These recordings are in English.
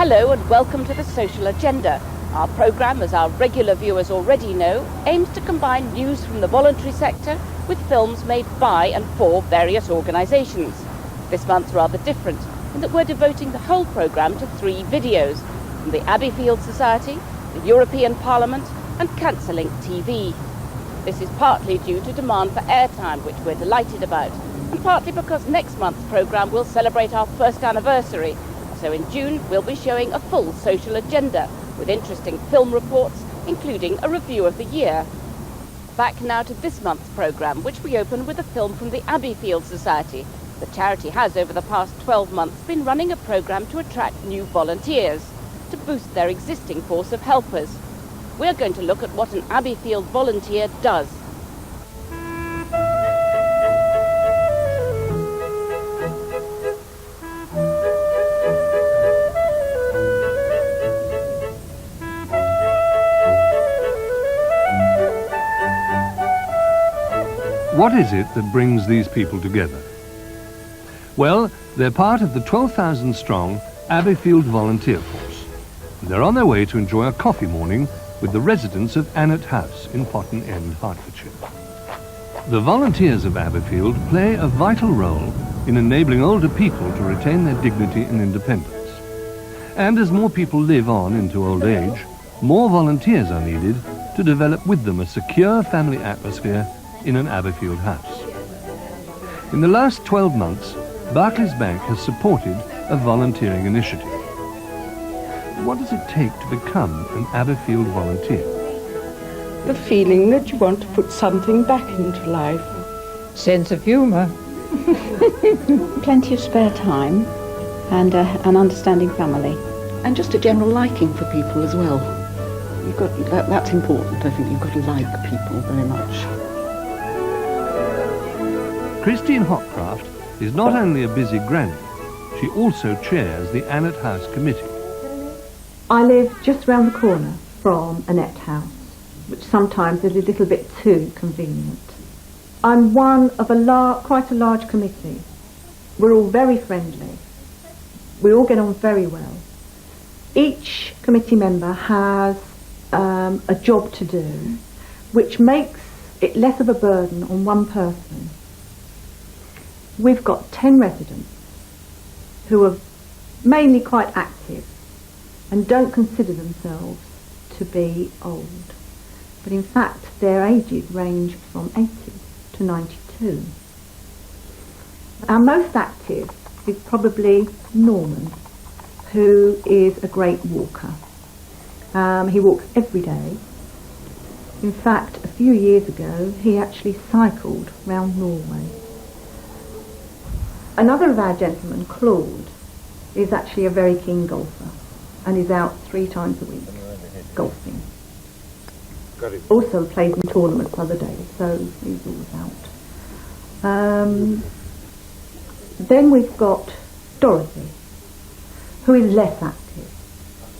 Hello and welcome to the Social Agenda. Our programme, as our regular viewers already know, aims to combine news from the voluntary sector with films made by and for various organisations. This month's rather different in that we're devoting the whole programme to 3 videos from the Abbeyfield Society, the European Parliament and Cancelling TV. This is partly due to demand for airtime, which we're delighted about, and partly because next month's programme will celebrate our first anniversary. So in June we'll be showing a full social agenda with interesting film reports, including a review of the year. Back now to this month's programme, which we open with a film from the Abbeyfield Society. The charity has over the past 12 months been running a programme to attract new volunteers, to boost their existing force of helpers. We're going to look at what an Abbeyfield volunteer does. What is it that brings these people together? Well, they're part of the 12,000-strong Abbeyfield Volunteer Force. They're on their way to enjoy a coffee morning with the residents of Annet House in Potton End, Hertfordshire. The volunteers of Abbeyfield play a vital role in enabling older people to retain their dignity and independence. And as more people live on into old age, more volunteers are needed to develop with them a secure family atmosphere in an Abbeyfield house. In the last 12 months, Barclays Bank has supported a volunteering initiative. What does it take to become an Abbeyfield volunteer? The feeling that you want to put something back into life. Sense of humour. Plenty of spare time and an understanding family. And just a general liking for people as well. That's important, I think. You've got to like people very much. Christine Hopcraft is not only a busy granny, she also chairs the Annet House Committee. I live just round the corner from Annet House, which sometimes is a little bit too convenient. I'm one of quite a large committee. We're all very friendly. We all get on very well. Each committee member has a job to do, which makes it less of a burden on one person. We've got 10 residents who are mainly quite active and don't consider themselves to be old. But in fact, their ages range from 80 to 92. Our most active is probably Norman, who is a great walker. He walks every day. In fact, a few years ago, he actually cycled round Norway. Another of our gentlemen, Claude, is actually a very keen golfer and is out 3 times a week golfing. Also plays in tournaments other days, so he's always out. Then we've got Dorothy, who is less active.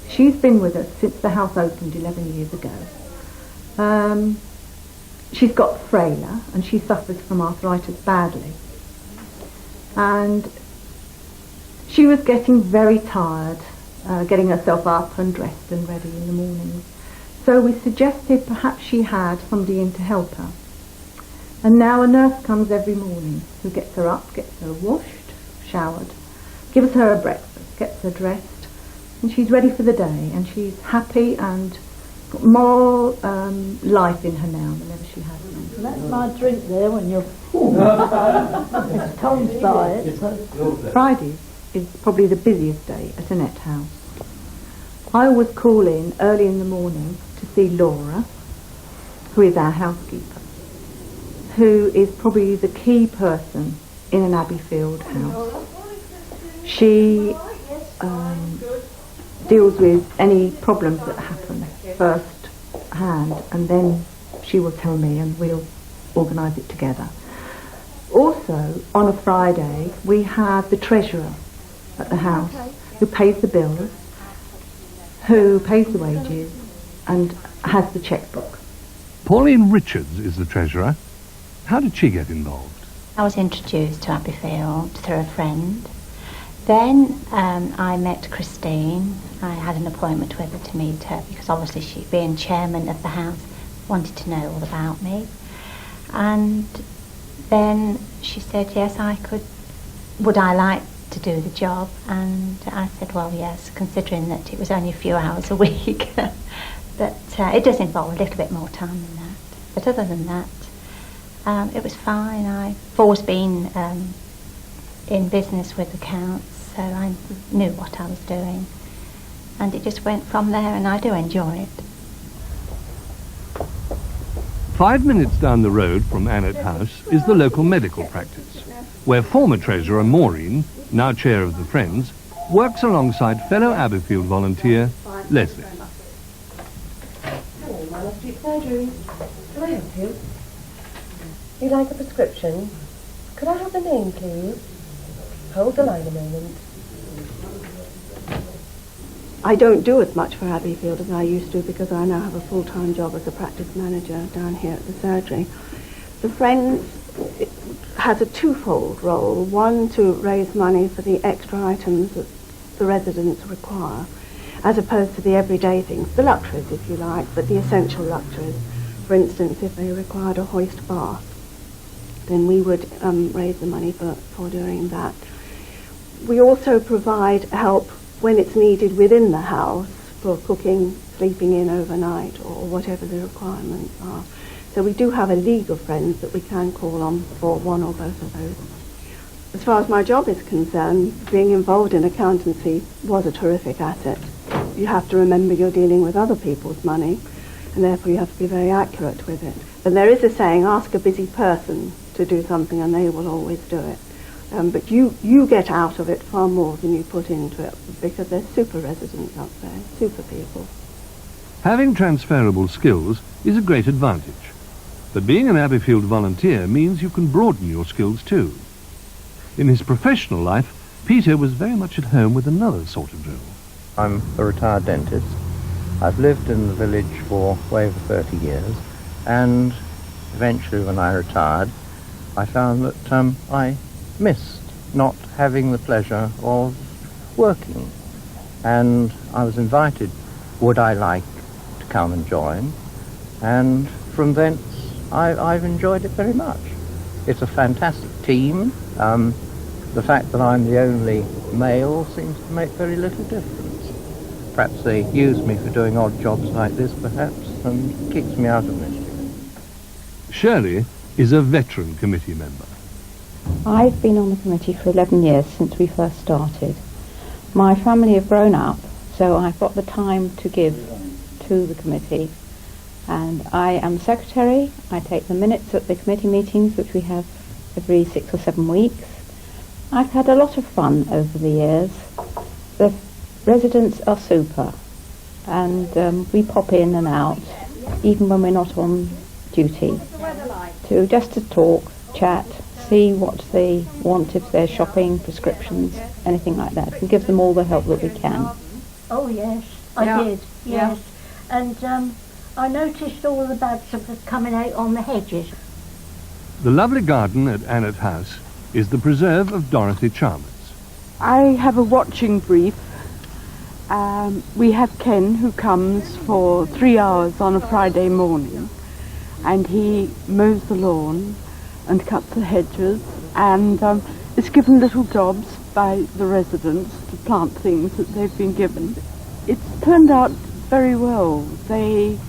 She's been with us since the house opened 11 years ago. She's got frailer and she suffers from arthritis badly. And she was getting very tired, getting herself up and dressed and ready in the morning. So we suggested perhaps she had somebody in to help her. And now a nurse comes every morning who gets her up, gets her washed, showered, gives her a breakfast, gets her dressed, and she's ready for the day. And she's happy and got more life in her now than ever she had. That's my drink there when you're it's Tom's diet. Fridays is probably the busiest day at Annet House. I always call in early in the morning to see Laura, who is our housekeeper, who is probably the key person in an Abbeyfield house. She deals with any problems that happen first hand, and then she will tell me and we'll organise it together. Also, on a Friday, we have the treasurer at the house who pays the bills, who pays the wages and has the chequebook. Pauline Richards is the treasurer. How did she get involved? I was introduced to Abbeyfield through a friend Then I met Christine. I had an appointment with her to meet her because obviously she, being chairman of the house, wanted to know all about me. And then she said, yes, I could, would I like to do the job? And I said, well, yes, considering that it was only a few hours a week. But it does involve a little bit more time than that. But other than that, it was fine. I've always been in business with accounts, so I knew what I was doing. And it just went from there, and I do enjoy it. 5 minutes down the road from Annett House is the local medical practice, where former treasurer Maureen, now chair of the Friends, works alongside fellow Abbeyfield volunteer Leslie. Hello, Manor Street Surgery. Can I help you? You'd like a prescription? Could I have the name, please? Hold the line a moment. I don't do as much for Abbeyfield as I used to because I now have a full-time job as a practice manager down here at the surgery. The Friends has a twofold role. One, to raise money for the extra items that the residents require, as opposed to the everyday things, the luxuries if you like, but the essential luxuries. For instance, if they required a hoist bath, then we would raise the money for doing that. We also provide help when it's needed within the house for cooking, sleeping in overnight, or whatever the requirements are. So we do have a league of friends that we can call on for one or both of those. As far as my job is concerned, being involved in accountancy was a terrific asset. You have to remember you're dealing with other people's money, and therefore you have to be very accurate with it. And there is a saying, ask a busy person to do something and they will always do it. But you get out of it far more than you put into it, because they're super residents up there, super people. Having transferable skills is a great advantage, but being an Abbeyfield volunteer means you can broaden your skills too. In his professional life, Peter was very much at home with another sort of drill. I'm a retired dentist. I've lived in the village for way over 30 years, and eventually when I retired, I found that I missed not having the pleasure of working. And I was invited, would I like to come and join? And from thence, I've enjoyed it very much. It's a fantastic team. The fact that I'm the only male seems to make very little difference. Perhaps they use me for doing odd jobs like this, perhaps, and keeps me out of mischief. Shirley is a veteran committee member. I've been on the committee for 11 years since we first started. My family have grown up, so I've got the time to give to the committee. And I am secretary. I take the minutes at the committee meetings, which we have every 6 or 7 weeks. I've had a lot of fun over the years. The residents are super, and we pop in and out, even when we're not on duty, just to talk, chat, see what they want, if they're shopping, prescriptions, anything like that, and give them all the help that we can. Oh yes, I did, yes. And I noticed all the bad stuff was coming out on the hedges. The lovely garden at Annett House is the preserve of Dorothy Chalmers. I have a watching brief. We have Ken, who comes for 3 hours on a Friday morning, and he mows the lawn and cuts the hedges, and is given little jobs by the residents to plant things that they've been given. It's turned out very well. They've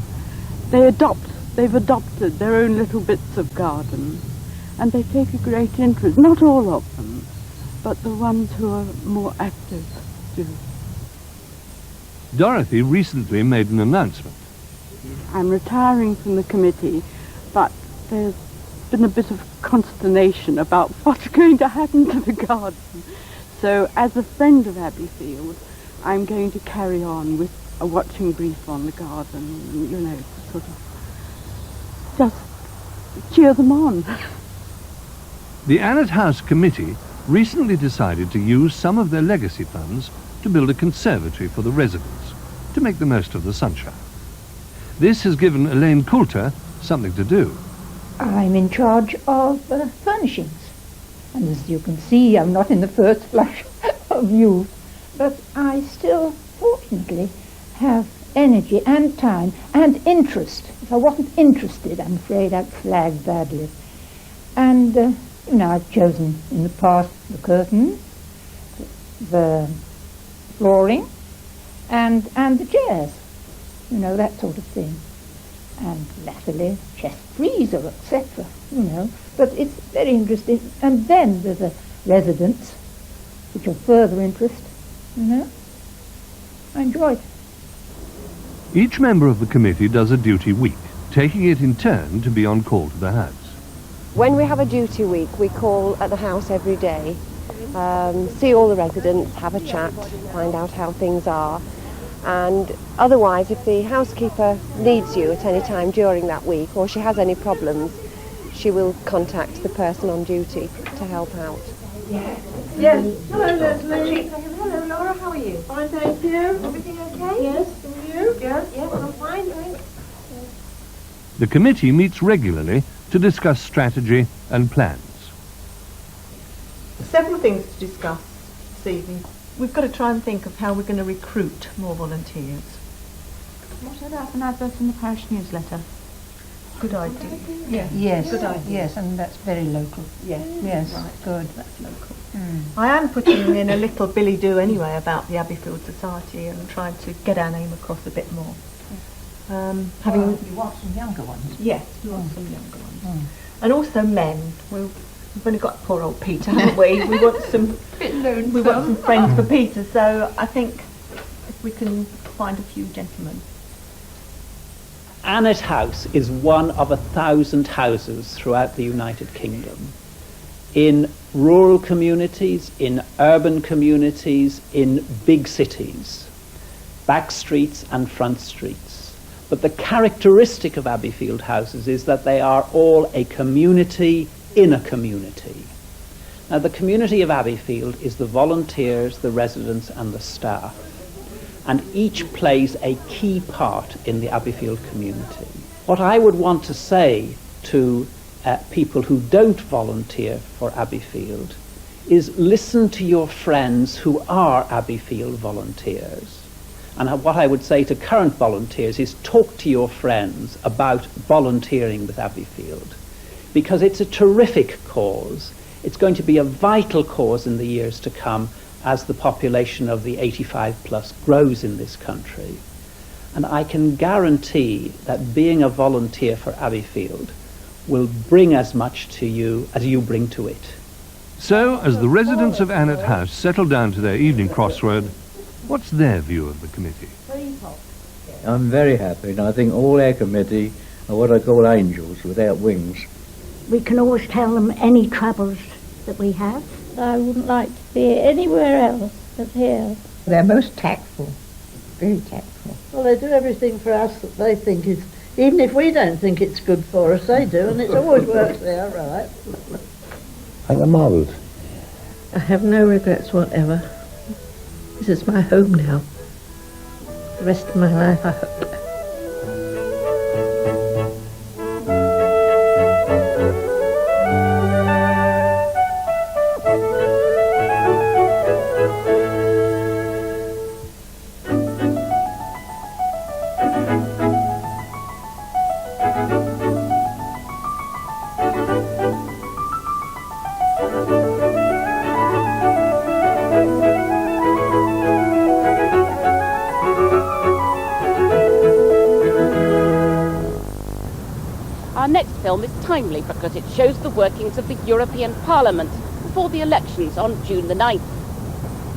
adopted their own little bits of garden, and they take a great interest. Not all of them, but the ones who are more active do. Dorothy recently made an announcement. I'm retiring from the committee, but there's been a bit of consternation about what's going to happen to the garden. So as a friend of Abbeyfield, I'm going to carry on with a watching brief on the garden, and, you know, sort of just cheer them on. The Annett House Committee recently decided to use some of their legacy funds to build a conservatory for the residents, to make the most of the sunshine. This has given Elaine Coulter something to do. I'm in charge of furnishings. And as you can see, I'm not in the first flush of youth, but I still, fortunately, have energy and time and interest. If I wasn't interested, I'm afraid I'd flag badly. And, I've chosen in the past the curtains, the flooring, and the chairs, that sort of thing. And latterly, chest freezer, etc., But it's very interesting. And then there's a residence, which of further interest, I enjoy it. Each member of the committee does a duty week, taking it in turn to be on call to the house. When we have a duty week, we call at the house every day, see all the residents, have a chat, find out how things are. And otherwise, if the housekeeper needs you at any time during that week, or she has any problems, she will contact the person on duty to help out. Yes. Hello, Leslie. Hello, Laura. How are you? Fine, thank you. Everything okay? Yes, and you? Yes, I'm fine, thanks. The committee meets regularly to discuss strategy and plans. Several things to discuss this evening. We've got to try and think of how we're going to recruit more volunteers. What about an advert in the parish newsletter? Good idea. Yeah. Yes, Good idea. yes, and that's very local. Yes. Yes, Right. good. That's local. Mm. I am putting in a little billy-do anyway about the Abbeyfield Society and trying to get our name across a bit more. You want some younger ones? Yes, we want some younger ones. Mm. And also men. We've only got poor old Peter, haven't we? We want some friends for Peter, so I think if we can find a few gentlemen. Annet House is one of 1,000 houses throughout the United Kingdom. In rural communities, in urban communities, in big cities, back streets and front streets. But the characteristic of Abbeyfield houses is that they are all a community in a community. Now, the community of Abbeyfield is the volunteers, the residents and the staff. And each plays a key part in the Abbeyfield community. What I would want to say to people who don't volunteer for Abbeyfield is listen to your friends who are Abbeyfield volunteers. And what I would say to current volunteers is talk to your friends about volunteering with Abbeyfield, because it's a terrific cause. It's going to be a vital cause in the years to come as the population of the 85 plus grows in this country. And I can guarantee that being a volunteer for Abbeyfield will bring as much to you as you bring to it. So, as the residents of Annet House settle down to their evening crossword, what's their view of the committee? I'm very happy, and I think all our committee are what I call angels without wings. We can always tell them any troubles that we have. I wouldn't like to be anywhere else but here. They're most tactful, very tactful. Well, they do everything for us that they think is, even if we don't think it's good for us, they do, and it's always worked out right. I think they're marvellous. I have no regrets whatever. This is my home now. The rest of my life, I hope. Our next film is timely because it shows the workings of the European Parliament before the elections on June the 9th.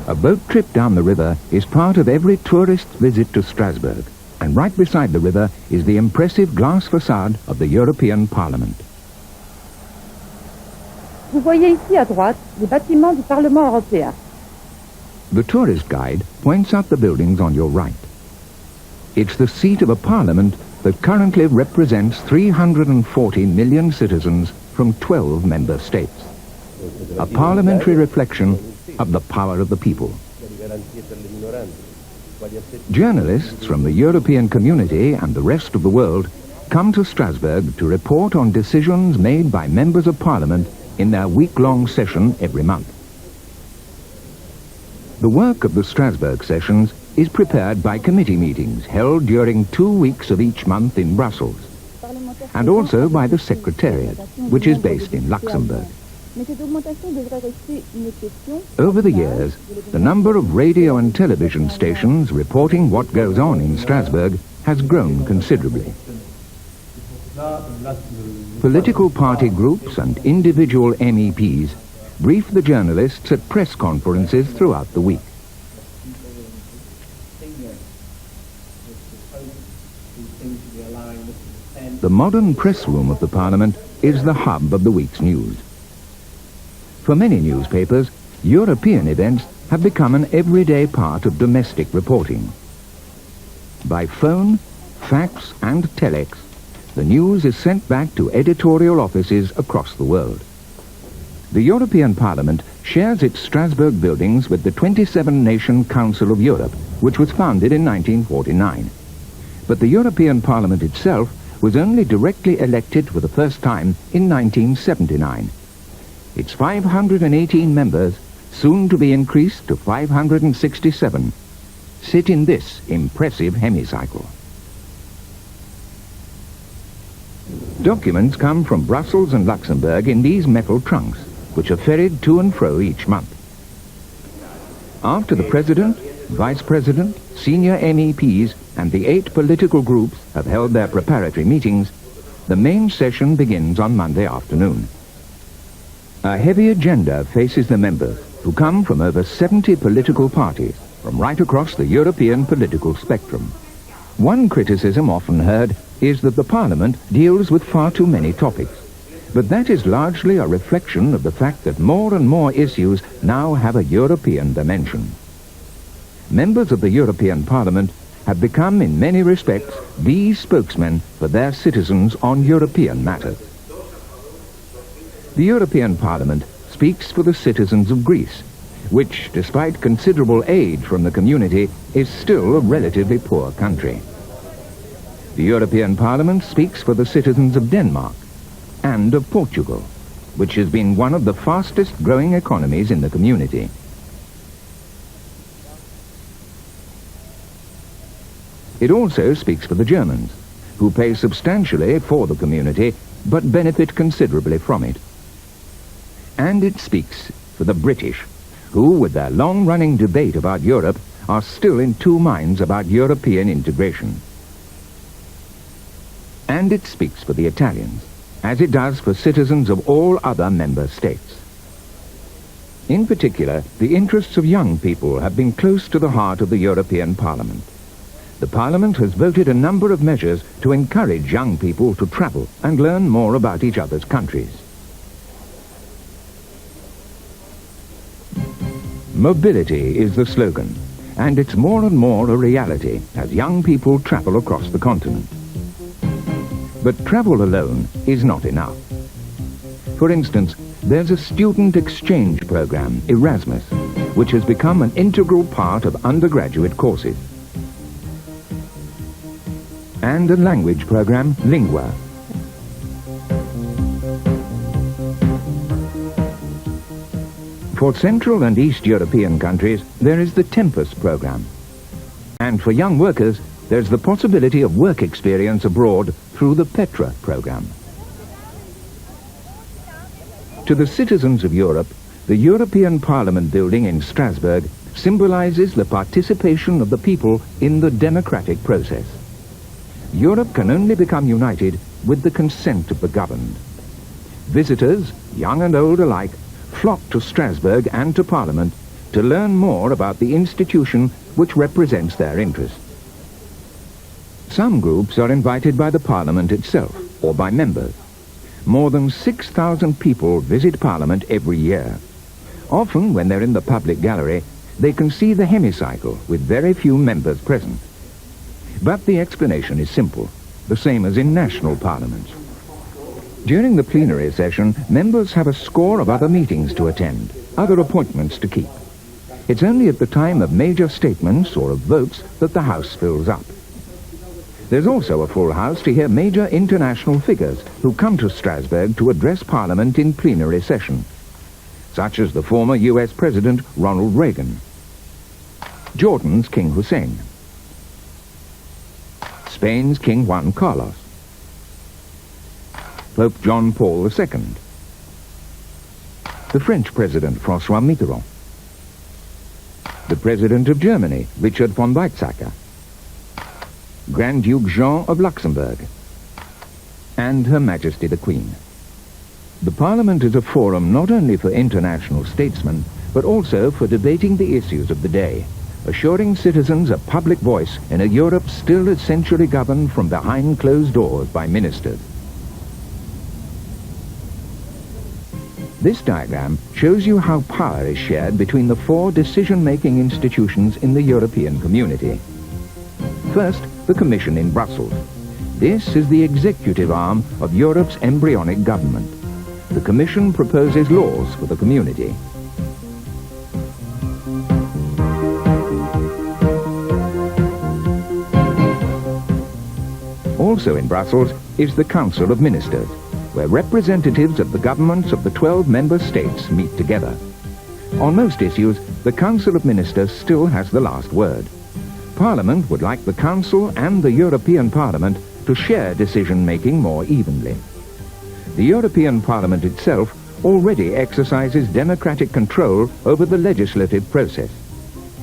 A boat trip down the river is part of every tourist's visit to Strasbourg, and right beside the river is the impressive glass facade of the European Parliament. Vous voyez ici à droite les bâtiments du Parlement européen. The tourist guide points out the buildings on your right. It's the seat of a parliament that currently represents 340 million citizens from 12 member states. A parliamentary reflection of the power of the people. Journalists from the European community and the rest of the world come to Strasbourg to report on decisions made by members of parliament in their week-long session every month. The work of the Strasbourg sessions is prepared by committee meetings held during 2 weeks of each month in Brussels, and also by the Secretariat, which is based in Luxembourg. Over the years, the number of radio and television stations reporting what goes on in Strasbourg has grown considerably. Political party groups and individual MEPs brief the journalists at press conferences throughout the week. The modern press room of the Parliament is the hub of the week's news. For many newspapers, European events have become an everyday part of domestic reporting. By phone, fax and telex, the news is sent back to editorial offices across the world. The European Parliament shares its Strasbourg buildings with the 27-nation Council of Europe, which was founded in 1949. But the European Parliament itself was only directly elected for the first time in 1979. Its 518 members, soon to be increased to 567, sit in this impressive hemicycle. Documents come from Brussels and Luxembourg in these metal trunks, which are ferried to and fro each month. After the President, Vice President, senior MEPs and the 8 political groups have held their preparatory meetings, the main session begins on Monday afternoon. A heavy agenda faces the members, who come from over 70 political parties from right across the European political spectrum. One criticism often heard is that the Parliament deals with far too many topics, but that is largely a reflection of the fact that more and more issues now have a European dimension. Members of the European Parliament have become, in many respects, the spokesmen for their citizens on European matters. The European Parliament speaks for the citizens of Greece, which, despite considerable aid from the community, is still a relatively poor country. The European Parliament speaks for the citizens of Denmark and of Portugal, which has been one of the fastest growing economies in the community. It also speaks for the Germans, who pay substantially for the community but benefit considerably from it. And it speaks for the British, who, with their long-running debate about Europe, are still in two minds about European integration. And it speaks for the Italians, as it does for citizens of all other member states. In particular, the interests of young people have been close to the heart of the European Parliament. The Parliament has voted a number of measures to encourage young people to travel and learn more about each other's countries. Mobility is the slogan, and it's more and more a reality as young people travel across the continent. But travel alone is not enough. For instance, there's a student exchange program, Erasmus, which has become an integral part of undergraduate courses. And a language program, Lingua. For Central and East European countries, there is the Tempus program. And for young workers, there's the possibility of work experience abroad through the Petra program. To the citizens of Europe, the European Parliament building in Strasbourg symbolizes the participation of the people in the democratic process. Europe can only become united with the consent of the governed. Visitors, young and old alike, flock to Strasbourg and to Parliament to learn more about the institution which represents their interests. Some groups are invited by the Parliament itself, or by members. More than 6,000 people visit Parliament every year. Often, when they're in the public gallery, they can see the hemicycle with very few members present. But the explanation is simple, the same as in national parliaments. During the plenary session, members have a score of other meetings to attend, other appointments to keep. It's only at the time of major statements or of votes that the House fills up. There's also a full House to hear major international figures who come to Strasbourg to address Parliament in plenary session, such as the former US President Ronald Reagan. Jordan's King Hussein, Spain's King Juan Carlos, Pope John Paul II, the French President François Mitterrand, the President of Germany, Richard von Weizsäcker, Grand Duke Jean of Luxembourg, and Her Majesty the Queen. The Parliament is a forum not only for international statesmen, but also for debating the issues of the day, assuring citizens a public voice in a Europe still essentially governed from behind closed doors by ministers. This diagram shows you how power is shared between the four decision-making institutions in the European community. First, the Commission in Brussels. This is the executive arm of Europe's embryonic government. The Commission proposes laws for the community. Also in Brussels is the Council of Ministers, where representatives of the governments of the 12 member states meet together. On most issues, the Council of Ministers still has the last word. Parliament would like the Council and the European Parliament to share decision-making more evenly. The European Parliament itself already exercises democratic control over the legislative process.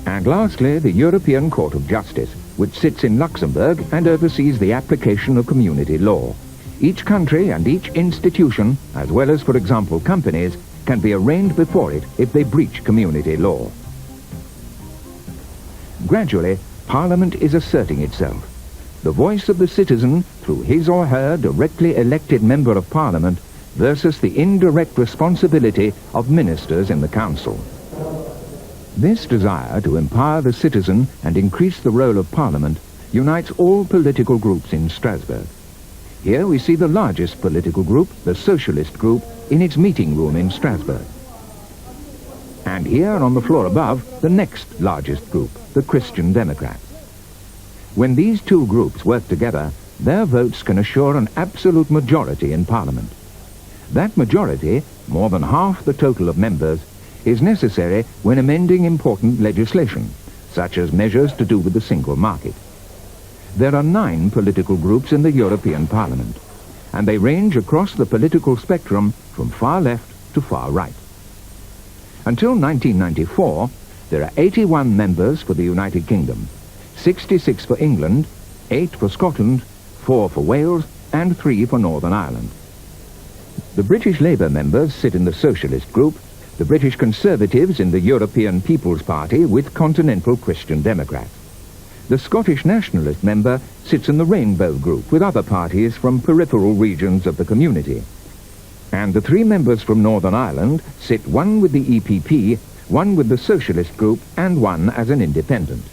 And lastly, the European Court of Justice, which sits in Luxembourg and oversees the application of community law. Each country and each institution, as well as, for example, companies, can be arraigned before it if they breach community law. Gradually, Parliament is asserting itself. The voice of the citizen, through his or her directly elected member of Parliament, versus the indirect responsibility of ministers in the Council. This desire to empower the citizen and increase the role of Parliament unites all political groups in Strasbourg. Here we see the largest political group, the Socialist Group, in its meeting room in Strasbourg. And here on the floor above, the next largest group, the Christian Democrats. When these two groups work together, their votes can assure an absolute majority in Parliament. That majority, more than half the total of members, is necessary when amending important legislation, such as measures to do with the single market. There are 9 political groups in the European Parliament, and they range across the political spectrum from far left to far right. Until 1994, there are 81 members for the United Kingdom, 66 for England, 8 for Scotland, 4 for Wales, and 3 for Northern Ireland. The British Labour members sit in the Socialist Group, the British Conservatives in the European People's Party with Continental Christian Democrats. The Scottish Nationalist member sits in the Rainbow Group with other parties from peripheral regions of the community. And the 3 members from Northern Ireland sit one with the EPP, one with the Socialist Group, and one as an independent.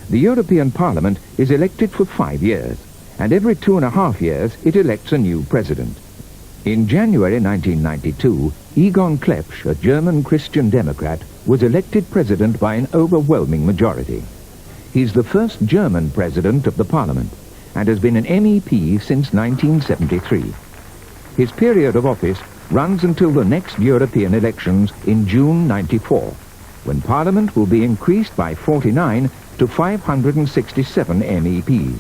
The European Parliament is elected for 5 years, and every 2.5 years it elects a new president. In January 1992, Egon Klepsch, a German Christian Democrat, was elected president by an overwhelming majority. He's the first German president of the Parliament, and has been an MEP since 1973. His period of office runs until the next European elections in June '94, when Parliament will be increased by 49 to 567 MEPs,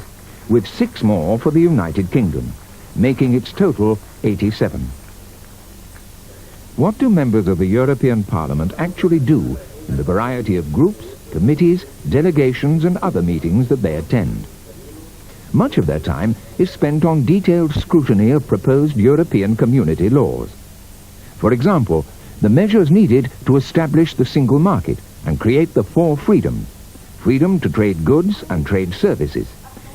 with 6 more for the United Kingdom, making its total 87. What do members of the European Parliament actually do in the variety of groups, committees, delegations, and other meetings that they attend? Much of their time is spent on detailed scrutiny of proposed European community laws. For example, the measures needed to establish the single market and create the 4 freedoms: freedom to trade goods and trade services,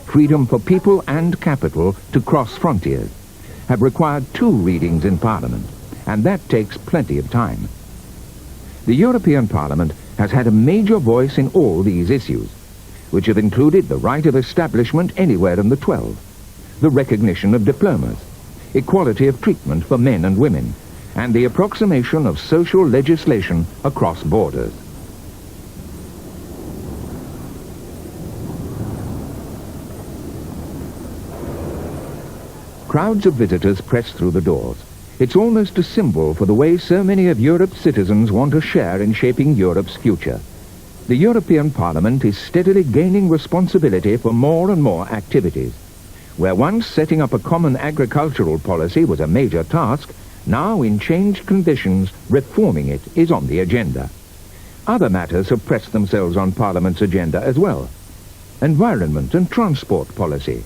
freedom for people and capital to cross frontiers, have required 2 readings in Parliament, and that takes plenty of time. The European Parliament has had a major voice in all these issues, which have included the right of establishment anywhere in the 12, the recognition of diplomas, equality of treatment for men and women, and the approximation of social legislation across borders. Crowds of visitors press through the doors. It's almost a symbol for the way so many of Europe's citizens want to share in shaping Europe's future. The European Parliament is steadily gaining responsibility for more and more activities. Where once setting up a common agricultural policy was a major task, now in changed conditions, reforming it is on the agenda. Other matters have pressed themselves on Parliament's agenda as well. Environment and transport policy,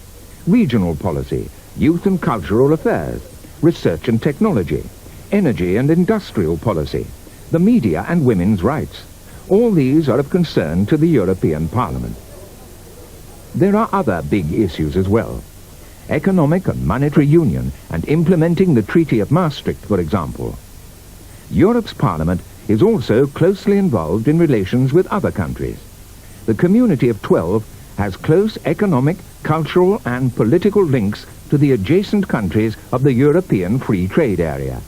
regional policy, youth and cultural affairs, research and technology, energy and industrial policy, the media and women's rights. All these are of concern to the European Parliament. There are other big issues as well. Economic and monetary union and implementing the Treaty of Maastricht, for example. Europe's Parliament is also closely involved in relations with other countries. The Community of 12 has close economic, cultural and political links to the adjacent countries of the European Free Trade Area.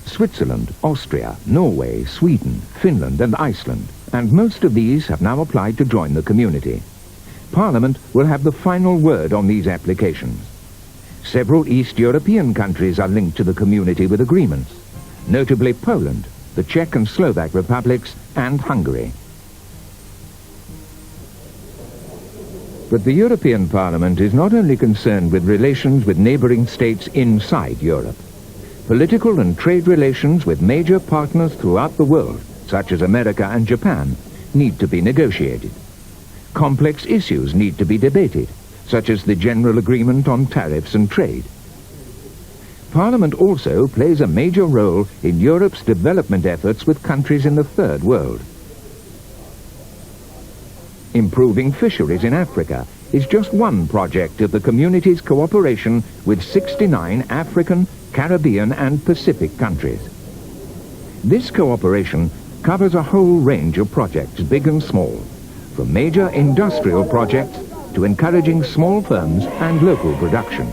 Switzerland, Austria, Norway, Sweden, Finland and Iceland, and most of these have now applied to join the community. Parliament will have the final word on these applications. Several East European countries are linked to the community with agreements, notably Poland, the Czech and Slovak republics, and Hungary. But the European Parliament is not only concerned with relations with neighbouring states inside Europe. Political and trade relations with major partners throughout the world, such as America and Japan, need to be negotiated. Complex issues need to be debated, such as the general agreement on tariffs and trade. Parliament also plays a major role in Europe's development efforts with countries in the Third World. Improving fisheries in Africa is just one project of the community's cooperation with 69 African, Caribbean and Pacific countries. This cooperation covers a whole range of projects, big and small, from major industrial projects to encouraging small firms and local production.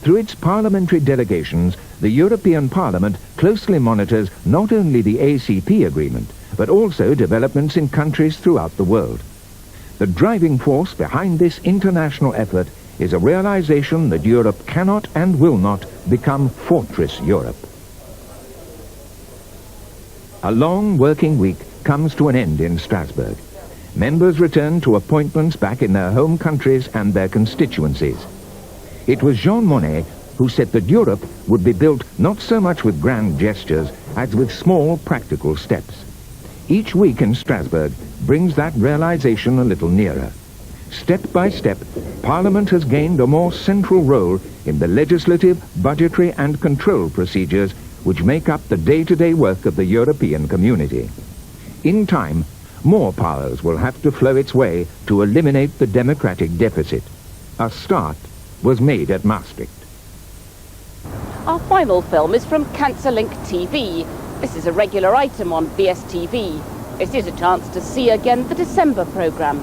Through its parliamentary delegations, the European Parliament closely monitors not only the ACP agreement, but also developments in countries throughout the world. The driving force behind this international effort is a realization that Europe cannot and will not become Fortress Europe. A long working week comes to an end in Strasbourg. Members return to appointments back in their home countries and their constituencies. It was Jean Monnet who said that Europe would be built not so much with grand gestures as with small practical steps. Each week in Strasbourg brings that realization a little nearer. Step by step, Parliament has gained a more central role in the legislative, budgetary and control procedures which make up the day-to-day work of the European community. In time, more powers will have to flow its way to eliminate the democratic deficit. A start was made at Maastricht. Our final film is from Cancer Link TV. This is a regular item on BSTV. It is a chance to see again the December programme.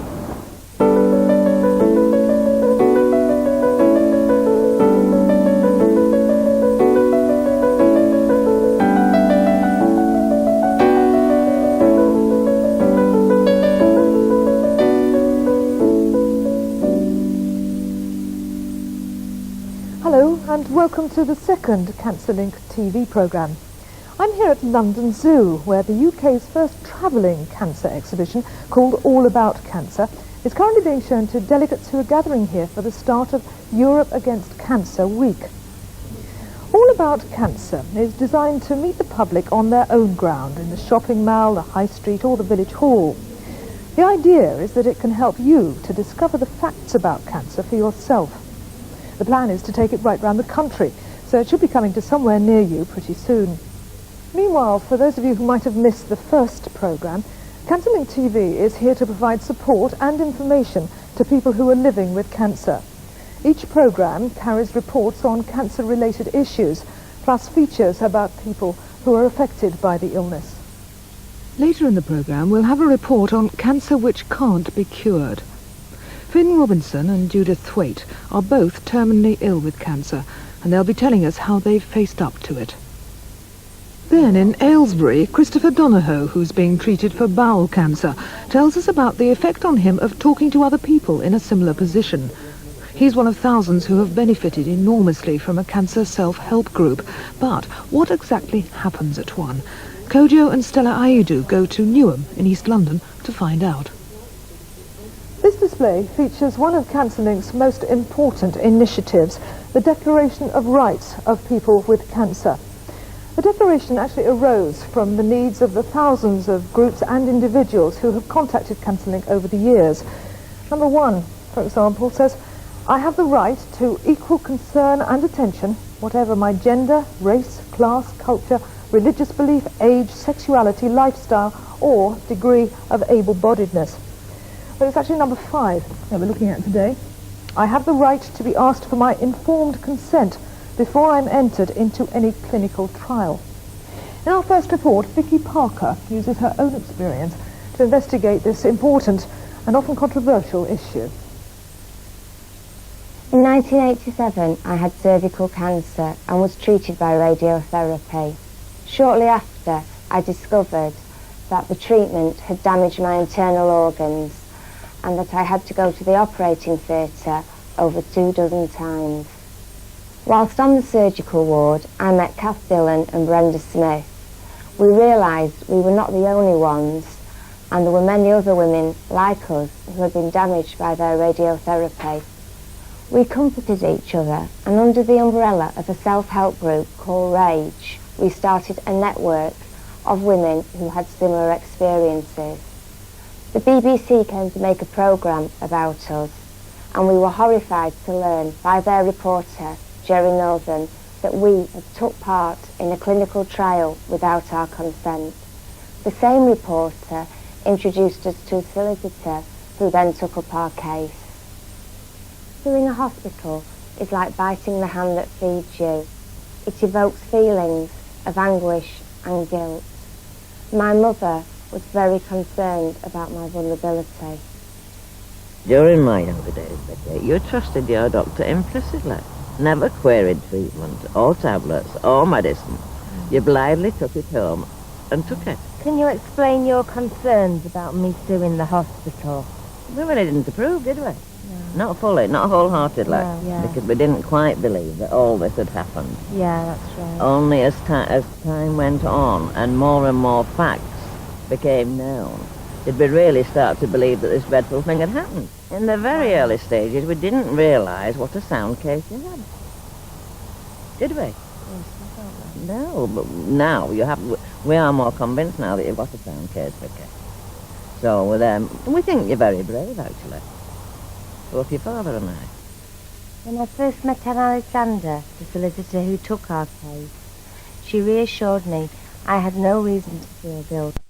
Hello and welcome to the second Cancer Link TV programme. I'm here at London Zoo, where the UK's first travelling cancer exhibition, called All About Cancer, is currently being shown to delegates who are gathering here for the start of Europe Against Cancer Week. All About Cancer is designed to meet the public on their own ground, in the shopping mall, the high street or the village hall. The idea is that it can help you to discover the facts about cancer for yourself. The plan is to take it right round the country, so it should be coming to somewhere near you pretty soon. Meanwhile, for those of you who might have missed the first programme, Cancer Link TV is here to provide support and information to people who are living with cancer. Each programme carries reports on cancer-related issues, plus features about people who are affected by the illness. Later in the programme, we'll have a report on cancer which can't be cured. Finn Robinson and Judith Thwaite are both terminally ill with cancer, and they'll be telling us how they've faced up to it. Then in Aylesbury, Christopher Donohoe, who's being treated for bowel cancer, tells us about the effect on him of talking to other people in a similar position. He's one of thousands who have benefited enormously from a cancer self-help group. But what exactly happens at one? Kojo and Stella Ayudu go to Newham in East London to find out. This display features one of CancerLink's most important initiatives, the Declaration of Rights of People with Cancer. The declaration actually arose from the needs of the thousands of groups and individuals who have contacted CancerLink over the years. Number 1, for example, says, I have the right to equal concern and attention, whatever my gender, race, class, culture, religious belief, age, sexuality, lifestyle, or degree of able-bodiedness. But it's actually number 5 that we're looking at today. I have the right to be asked for my informed consent before I'm entered into any clinical trial. In our first report, Vicky Parker uses her own experience to investigate this important and often controversial issue. In 1987, I had cervical cancer and was treated by radiotherapy. Shortly after, I discovered that the treatment had damaged my internal organs and that I had to go to the operating theatre over 24 times. Whilst on the surgical ward, I met Kath Dillon and Brenda Smith. We realised we were not the only ones, and there were many other women like us who had been damaged by their radiotherapy. We comforted each other, and under the umbrella of a self-help group called Rage, we started a network of women who had similar experiences. The BBC came to make a programme about us, and we were horrified to learn by their reporter, Jerry Northern, that we had took part in a clinical trial without our consent. The same reporter introduced us to a solicitor who then took up our case. Suing a hospital is like biting the hand that feeds you. It evokes feelings of anguish and guilt. My mother was very concerned about my vulnerability. During my younger days, Becky, you trusted your doctor implicitly. Never queried treatment, or tablets, or medicine. You blindly took it home and took it. Can you explain your concerns about me suing the hospital? We really didn't approve, did we? No. Not fully, not wholeheartedly. No, yeah. Because we didn't quite believe that all this had happened. Yeah, that's right. Only as time went on and more facts became known, did we really start to believe that this dreadful thing had happened. In the very early stages, we didn't realise what a sound case you had. Did we? No, but now we are more convinced now that you've got a sound case, Vicky. So we think you're very brave, actually. Both your father and I. When I first met Anne Alexander, the solicitor who took our case, she reassured me I had no reason to feel guilty.